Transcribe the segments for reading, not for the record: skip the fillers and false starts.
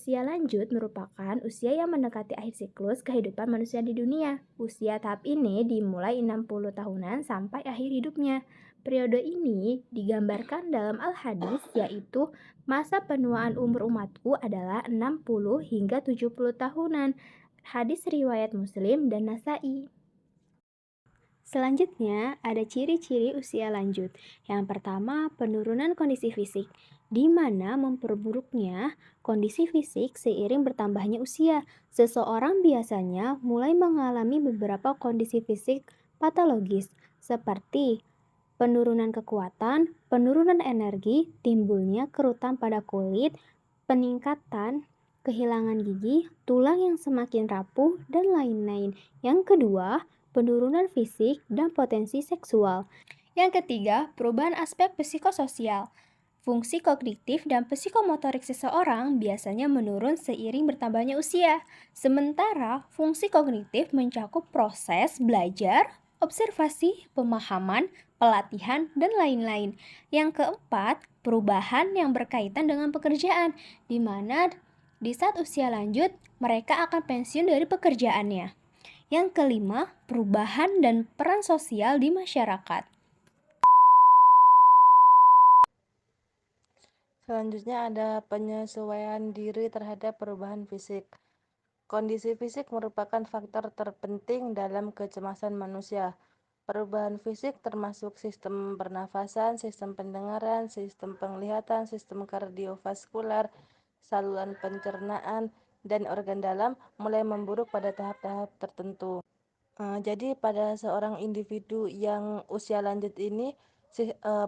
Usia lanjut merupakan usia yang mendekati akhir siklus kehidupan manusia di dunia. Usia tahap ini dimulai 60 tahunan sampai akhir hidupnya. Periode ini digambarkan dalam Al-Hadis, yaitu masa penuaan umur umatku adalah 60 hingga 70 tahunan. Hadis riwayat Muslim dan Nasai. Selanjutnya, ada ciri-ciri usia lanjut. Yang pertama, penurunan kondisi fisik, di mana memperburuknya kondisi fisik seiring bertambahnya usia. Seseorang biasanya mulai mengalami beberapa kondisi fisik patologis, seperti penurunan kekuatan, penurunan energi, timbulnya kerutan pada kulit, peningkatan kehilangan gigi, tulang yang semakin rapuh, dan lain-lain. Yang kedua, penurunan fisik dan potensi seksual. Yang ketiga, perubahan aspek psikososial. Fungsi kognitif dan psikomotorik seseorang biasanya menurun seiring bertambahnya usia. Sementara fungsi kognitif mencakup proses belajar, observasi, pemahaman, pelatihan, dan lain-lain. Yang keempat, perubahan yang berkaitan dengan pekerjaan, di mana di saat usia lanjut, mereka akan pensiun dari pekerjaannya. Yang kelima, perubahan dan peran sosial di masyarakat. Selanjutnya ada penyesuaian diri terhadap perubahan fisik. Kondisi fisik merupakan faktor terpenting dalam kecemasan manusia. Perubahan fisik termasuk sistem pernafasan, sistem pendengaran, sistem penglihatan, sistem kardiovaskular, saluran pencernaan, dan organ dalam mulai memburuk pada tahap-tahap tertentu. Jadi pada seorang individu yang usia lanjut ini,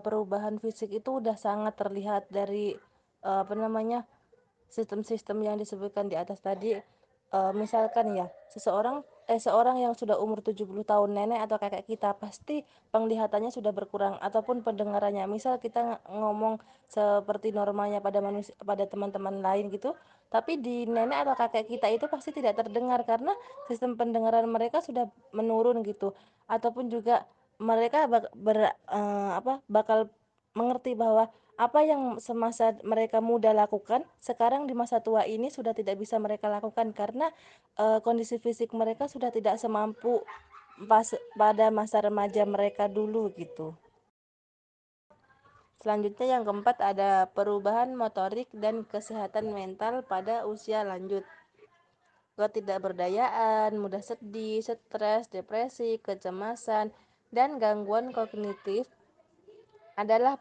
perubahan fisik itu udah sangat terlihat dari sistem-sistem yang disebutkan di atas tadi. Misalkan ya, seorang yang sudah umur 70 tahun, nenek atau kakek kita, pasti penglihatannya sudah berkurang ataupun pendengarannya. Misal kita ngomong seperti normalnya pada manusia, pada teman-teman lain gitu, tapi di nenek atau kakek kita itu pasti tidak terdengar karena sistem pendengaran mereka sudah menurun gitu. Ataupun juga mereka bakal mengerti bahwa apa yang semasa mereka muda lakukan, sekarang di masa tua ini sudah tidak bisa mereka lakukan karena kondisi fisik mereka sudah tidak semampu pada masa remaja mereka dulu gitu. Selanjutnya yang keempat ada perubahan motorik dan kesehatan mental pada usia lanjut. Ketidakberdayaan, mudah sedih, stres, depresi, kecemasan, dan gangguan kognitif adalah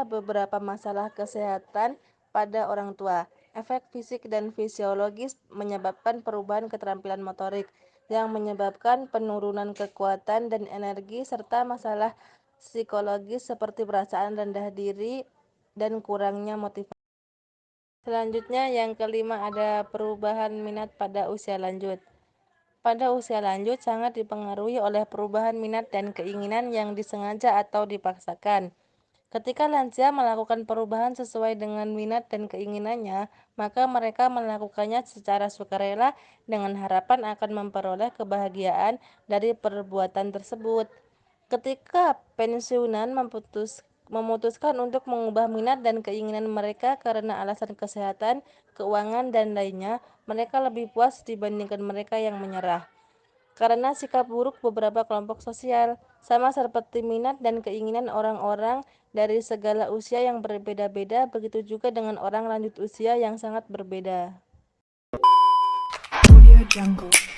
beberapa masalah kesehatan pada orang tua. Efek fisik dan fisiologis menyebabkan perubahan keterampilan motorik yang menyebabkan penurunan kekuatan dan energi serta masalah psikologis seperti perasaan rendah diri dan kurangnya motivasi. Selanjutnya yang kelima ada perubahan minat pada usia lanjut. Pada usia lanjut sangat dipengaruhi oleh perubahan minat dan keinginan yang disengaja atau dipaksakan. Ketika lansia melakukan perubahan sesuai dengan minat dan keinginannya, maka mereka melakukannya secara sukarela dengan harapan akan memperoleh kebahagiaan dari perbuatan tersebut. Ketika pensiunan memutuskan untuk mengubah minat dan keinginan mereka karena alasan kesehatan, keuangan, dan lainnya, mereka lebih puas dibandingkan mereka yang menyerah. Karena sikap buruk beberapa kelompok sosial, sama seperti minat dan keinginan orang-orang dari segala usia yang berbeda-beda, begitu juga dengan orang lanjut usia yang sangat berbeda. Audio Jungle.